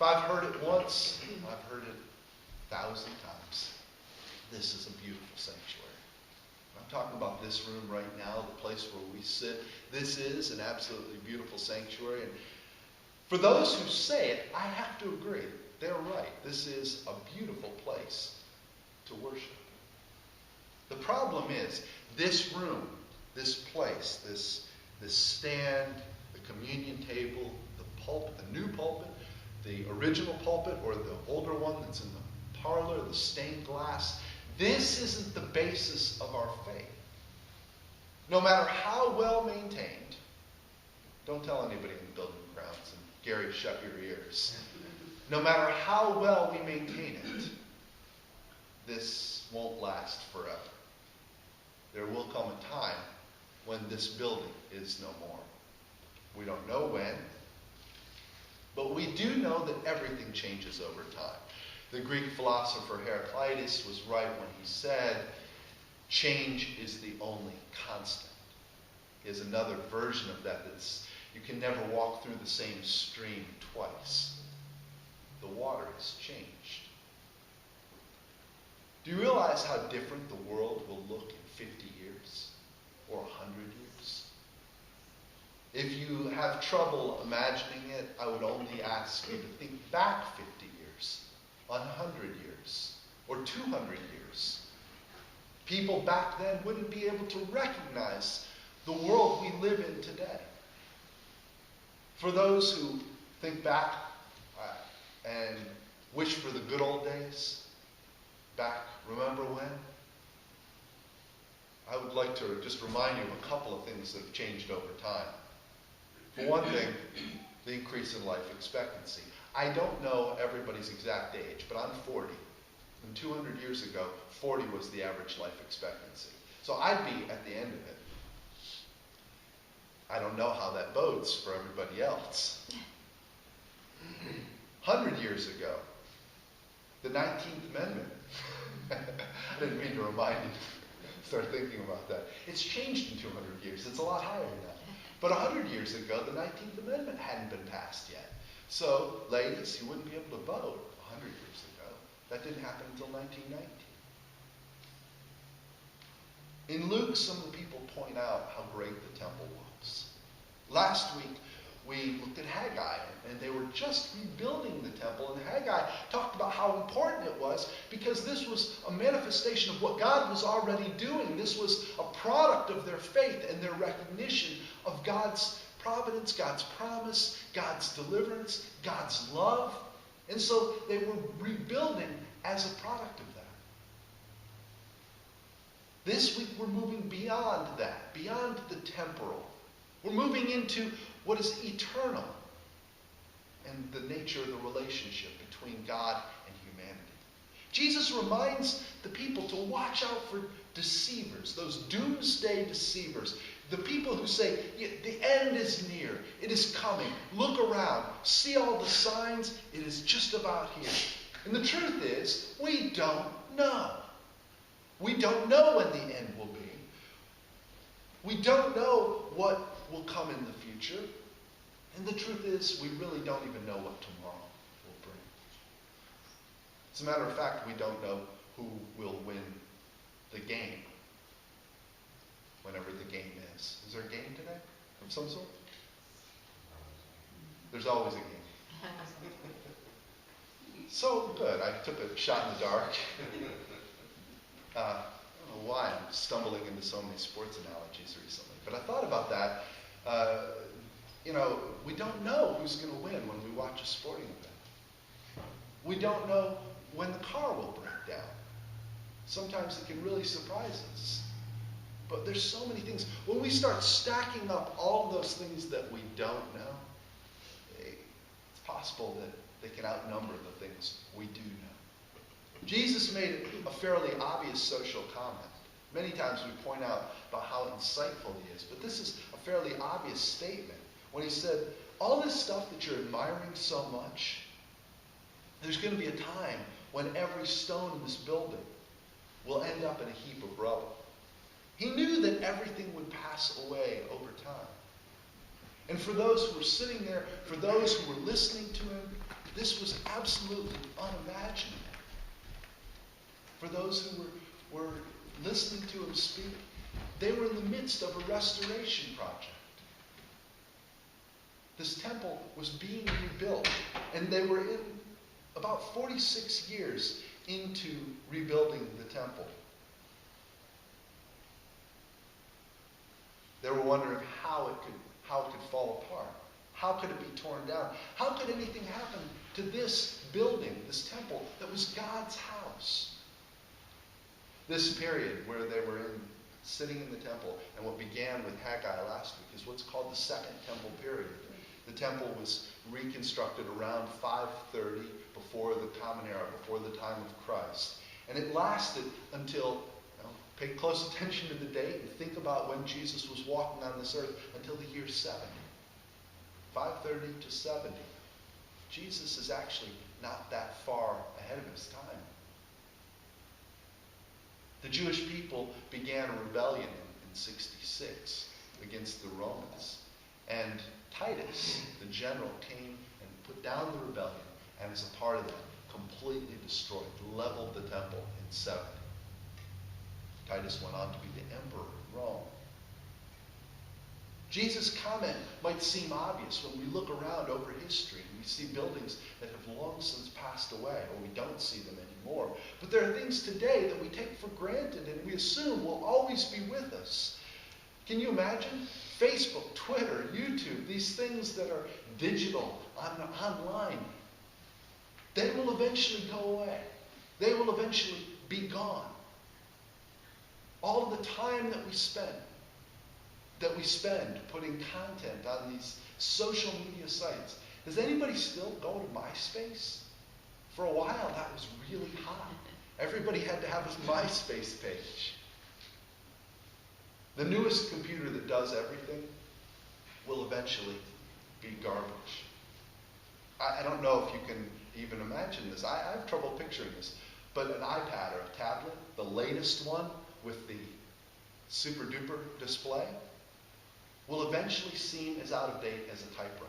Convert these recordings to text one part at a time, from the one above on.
If I've heard it once, I've heard it 1,000 times. This is a beautiful sanctuary. I'm talking about this room right now, the place where we sit. This is an absolutely beautiful sanctuary. And for those who say it, I have to agree. They're right. This is a beautiful place to worship. The problem is, this room, this place, this stand, the communion table, the pulpit, the new pulpit, the original pulpit, or the older one that's in the parlor, the stained glass, this isn't the basis of our faith. No matter how well maintained, don't tell anybody in the building grounds, and Gary, shut your ears. No matter how well we maintain it, this won't last forever. There will come a time when this building is no more. We don't know when, but we do know that everything changes over time. The Greek philosopher Heraclitus was right when he said, change is the only constant. Here's another version of that. You can never walk through the same stream twice. The water has changed. Do you realize how different the world will look in 50 years or 100 years? If you have trouble imagining it, I would only ask you to think back 50 years, 100 years, or 200 years. People back then wouldn't be able to recognize the world we live in today. For those who think back and wish for the good old days, remember when? I would like to just remind you of a couple of things that have changed over time. For one thing, the increase in life expectancy. I don't know everybody's exact age, but I'm 40. And 200 years ago, 40 was the average life expectancy. So I'd be at the end of it. I don't know how that bodes for everybody else. 100 years ago, the 19th Amendment. I didn't mean to remind you. Start thinking about that. It's changed in 200 years. It's a lot higher now. But 100 years ago, the 19th Amendment hadn't been passed yet. So, ladies, you wouldn't be able to vote 100 years ago. That didn't happen until 1990. In Luke, some of the people point out how great the temple was. Last week, we looked at Haggai, and they were just rebuilding the temple. And Haggai talked about how important it was because this was a manifestation of what God was already doing. This was a product of their faith and their recognition of God's providence, God's promise, God's deliverance, God's love. And so they were rebuilding as a product of that. This week we're moving beyond that, beyond the temporal. We're moving into what is eternal and the nature of the relationship between God and humanity. Jesus reminds the people to watch out for deceivers, those doomsday deceivers, the people who say, the end is near, it is coming, look around, see all the signs, it is just about here. And the truth is, we don't know. We don't know when the end will be. We don't know what will come in the future. And the truth is, we really don't even know what tomorrow will bring. As a matter of fact, we don't know who will win the game, whenever the game is. Is there a game today of some sort? There's always a game. So good. I took a shot in the dark. I don't know why I'm stumbling into so many sports analogies recently, but I thought about that. We don't know who's going to win when we watch a sporting event. We don't know when the car will break down. Sometimes it can really surprise us. But there's so many things. When we start stacking up all of those things that we don't know, it's possible that they can outnumber the things we do know. Jesus made a fairly obvious social comment. Many times we point out about how insightful he is, but this is a fairly obvious statement when he said, all this stuff that you're admiring so much, there's going to be a time when every stone in this building will end up in a heap of rubble. He knew that everything would pass away over time. And for those who were sitting there, for those who were listening to him, This was absolutely unimaginable. For those who were listening to him speak, they were in the midst of a restoration project. This temple was being rebuilt, and they were in about 46 years into rebuilding the temple. They were wondering how it could fall apart. How could it be torn down? How could anything happen to this building, this temple, that was God's house? This period where they were sitting in the temple, and what began with Haggai last week, is what's called the Second Temple period. The temple was reconstructed around 530 before the Common Era, before the time of Christ. And it lasted until, pay close attention to the date and think about when Jesus was walking on this earth, until the year 70. 530 to 70. Jesus is actually not that far ahead of his time. The Jewish people began a rebellion in 66 against the Romans. And Titus, the general, came and put down the rebellion, and as a part of that, completely destroyed, leveled the temple in 70. Titus went on to be the emperor of Rome. Jesus' comment might seem obvious when we look around over history and we see buildings that have long since passed away, or we don't see them anymore. But there are things today that we take for granted and we assume will always be with us. Can you imagine? Facebook, Twitter, YouTube, these things that are digital, online, they will eventually go away. They will eventually be gone. All of the time that we spend putting content on these social media sites. Does anybody still go to MySpace? For a while, that was really hot. Everybody had to have a MySpace page. The newest computer that does everything will eventually be garbage. I don't know if you can even imagine this. I have trouble picturing this. But an iPad or a tablet, the latest one with the super duper display, will eventually seem as out of date as a typewriter.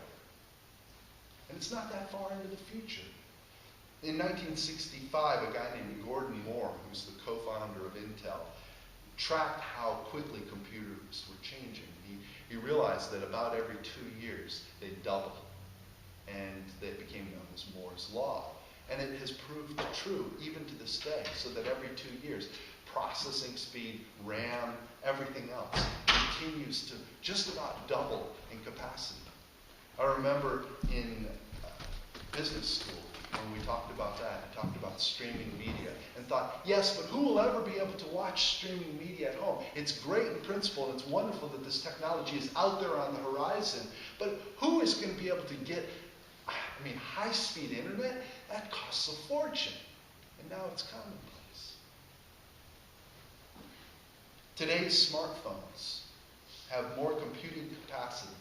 And it's not that far into the future. In 1965, a guy named Gordon Moore, who's the co-founder of Intel, tracked how quickly computers were changing. He realized that about every 2 years, they'd double. And that became known as Moore's Law. And it has proved true even to this day, so that every 2 years, processing speed, RAM, everything else continues to just about double in capacity. I remember in business school when we talked about that, and talked about streaming media, and thought, yes, but who will ever be able to watch streaming media at home? It's great in principle, and it's wonderful that this technology is out there on the horizon, but who is going to be able to get, high-speed internet? That costs a fortune, and now it's commonplace. Today's smartphones have more computing capacity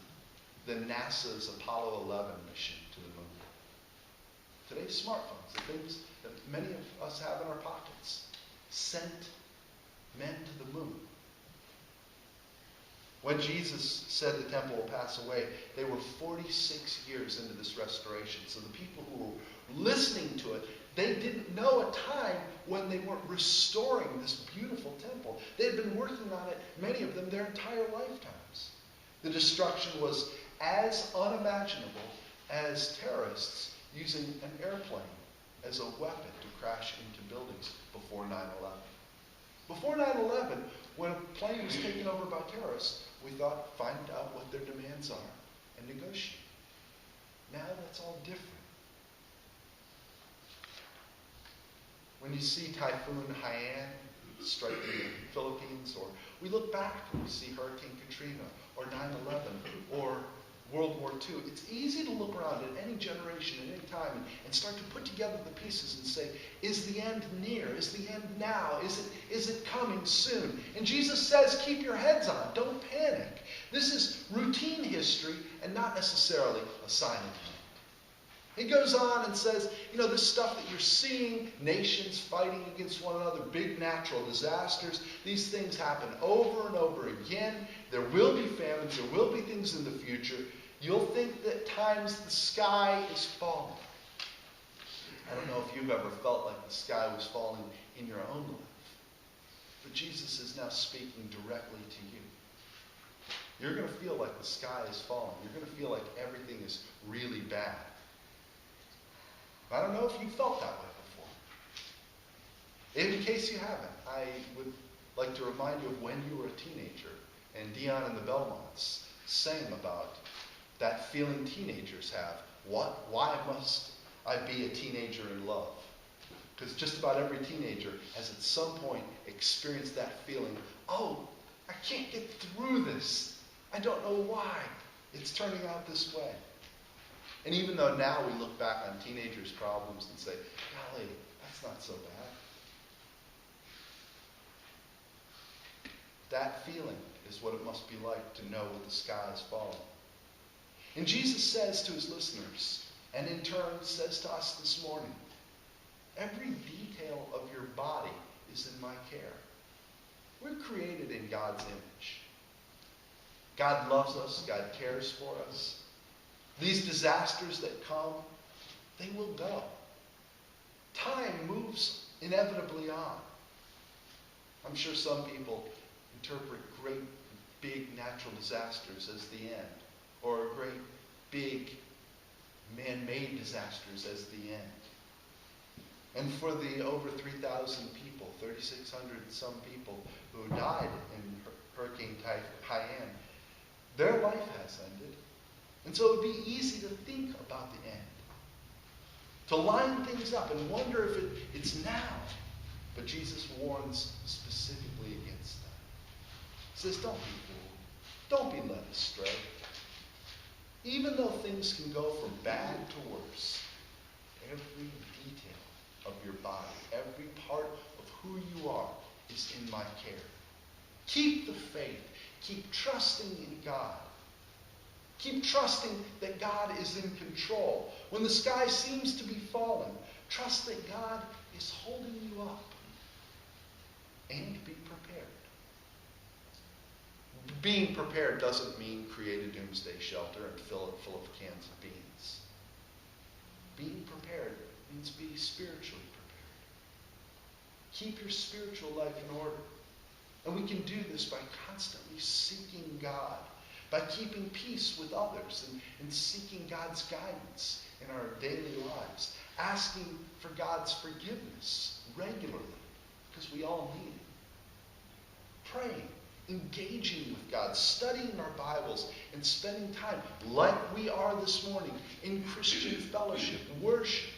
than NASA's Apollo 11 mission to the moon. Today's smartphones, the things that many of us have in our pockets, sent men to the moon. When Jesus said the temple will pass away, they were 46 years into this restoration. So the people who were listening to it, they didn't know a time when they weren't restoring this beautiful temple. They had been working on it, many of them, their entire lifetimes. The destruction was as unimaginable as terrorists using an airplane as a weapon to crash into buildings before 9/11. Before 9/11, when a plane was taken over by terrorists, we thought, find out what their demands are and negotiate. Now that's all different. When you see Typhoon Haiyan strike the Philippines, or we look back and we see Hurricane Katrina, or 9/11, or World War II, it's easy to look around at any generation, at any time, and start to put together the pieces and say, is the end near? Is the end now? Is it coming soon? And Jesus says, keep your heads on. Don't panic. This is routine history and not necessarily a sign of the end. He goes on and says, this stuff that you're seeing, nations fighting against one another, big natural disasters, these things happen over and over again. There will be famines. There will be things in the future. You'll think that at times the sky is falling. I don't know if you've ever felt like the sky was falling in your own life. But Jesus is now speaking directly to you. You're going to feel like the sky is falling. You're going to feel like everything is really bad. I don't know if you felt that way before. In case you haven't, I would like to remind you of when you were a teenager and Dion and the Belmonts sang about that feeling teenagers have. Why must I be a teenager in love? Because just about every teenager has at some point experienced that feeling, oh, I can't get through this. I don't know why it's turning out this way. And even though now we look back on teenagers' problems and say, golly, that's not so bad. That feeling is what it must be like to know that the sky is falling. And Jesus says to his listeners, and in turn says to us this morning, every detail of your body is in my care. We're created in God's image. God loves us. God cares for us. These disasters that come, they will go. Time moves inevitably on. I'm sure some people interpret great big natural disasters as the end, or great big man-made disasters as the end. And for the over 3,000 people, 3,600 some people who died in Hurricane Haiyan, their life has ended. And so it would be easy to think about the end, to line things up and wonder if it's now. But Jesus warns specifically against that. He says, don't be fooled. Don't be led astray. Even though things can go from bad to worse, every detail of your body, every part of who you are is in my care. Keep the faith. Keep trusting in God. Keep trusting that God is in control. When the sky seems to be falling, trust that God is holding you up. And be prepared. Being prepared doesn't mean create a doomsday shelter and fill it full of cans of beans. Being prepared means be spiritually prepared. Keep your spiritual life in order. And we can do this by constantly seeking God, by keeping peace with others and seeking God's guidance in our daily lives, asking for God's forgiveness regularly, because we all need it. Praying, engaging with God, studying our Bibles, and spending time, like we are this morning, in Christian fellowship, worship.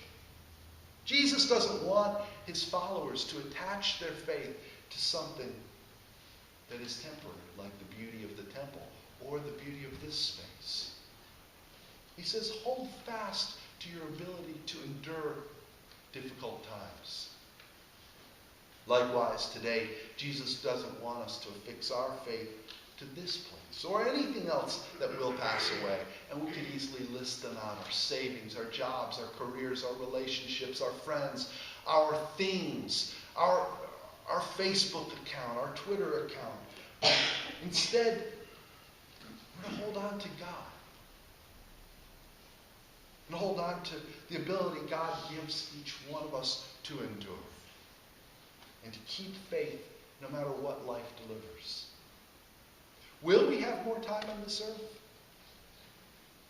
Jesus doesn't want his followers to attach their faith to something that is temporary, like the beauty of the temple or the beauty of this space. He says, hold fast to your ability to endure difficult times. Likewise, today, Jesus doesn't want us to affix our faith to this place or anything else that will pass away. And we can easily list them out: our savings, our jobs, our careers, our relationships, our friends, our things, our Facebook account, our Twitter account. Instead, we're going to hold on to God. And hold on to the ability God gives each one of us to endure. And to keep faith no matter what life delivers. Will we have more time on this earth?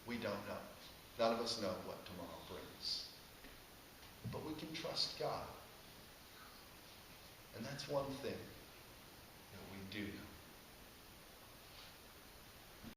We don't know. None of us know what tomorrow brings. But we can trust God. And that's one thing